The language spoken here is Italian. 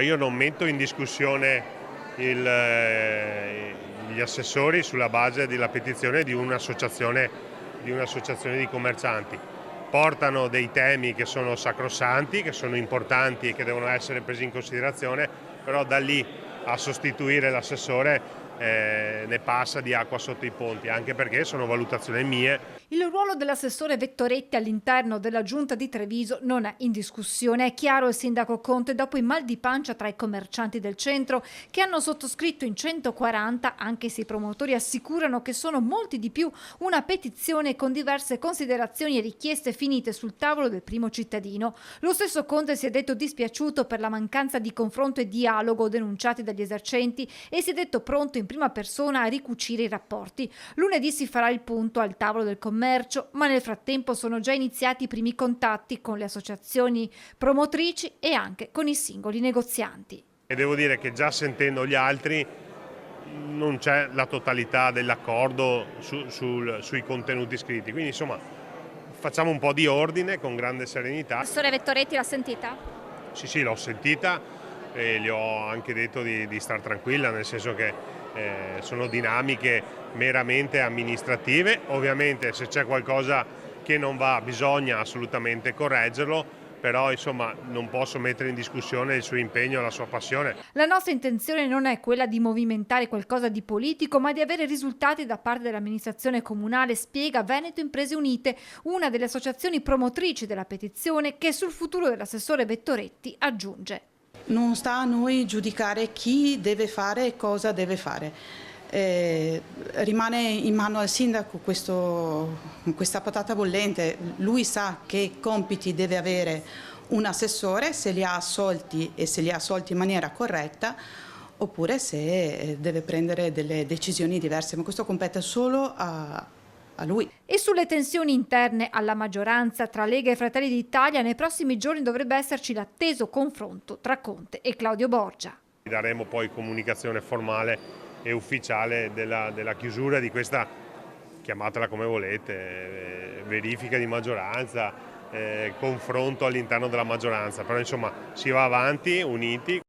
Io non metto in discussione gli assessori sulla base della petizione di un'associazione di commercianti. Portano dei temi che sono sacrosanti, che sono importanti e che devono essere presi in considerazione, però da lì a sostituire l'assessore ne passa di acqua sotto i ponti, anche perché sono valutazioni mie. Il ruolo dell'assessore Vettoretti all'interno della giunta di Treviso non è in discussione. È chiaro il sindaco Conte dopo i mal di pancia tra i commercianti del centro che hanno sottoscritto in 140, anche se i promotori assicurano che sono molti di più, una petizione con diverse considerazioni e richieste finite sul tavolo del primo cittadino. Lo stesso Conte si è detto dispiaciuto per la mancanza di confronto e dialogo denunciati dagli esercenti e si è detto pronto in prima persona a ricucire i rapporti. Lunedì si farà il punto al tavolo del commercio, ma nel frattempo sono già iniziati i primi contatti con le associazioni promotrici e anche con i singoli negozianti. E devo dire che già sentendo gli altri non c'è la totalità dell'accordo sui contenuti scritti, quindi insomma facciamo un po' di ordine con grande serenità. Assessore Vettoretti l'ha sentita? Sì, l'ho sentita e gli ho anche detto di star tranquilla, nel senso che sono dinamiche meramente amministrative. Ovviamente se c'è qualcosa che non va bisogna assolutamente correggerlo, però insomma non posso mettere in discussione il suo impegno e la sua passione. La nostra intenzione non è quella di movimentare qualcosa di politico, ma di avere risultati da parte dell'amministrazione comunale, spiega Veneto Imprese Unite, una delle associazioni promotrici della petizione, che sul futuro dell'assessore Vettoretti aggiunge. Non sta a noi giudicare chi deve fare e cosa deve fare. Rimane in mano al sindaco questa patata bollente. Lui sa che compiti deve avere un assessore, se li ha assolti e se li ha assolti in maniera corretta, oppure se deve prendere delle decisioni diverse, ma questo compete solo a lui. E sulle tensioni interne alla maggioranza tra Lega e Fratelli d'Italia, nei prossimi giorni dovrebbe esserci l'atteso confronto tra Conte e Claudio Borgia. Daremo poi comunicazione formale e ufficiale della chiusura di questa, chiamatela come volete, verifica di maggioranza, confronto all'interno della maggioranza, però insomma si va avanti uniti.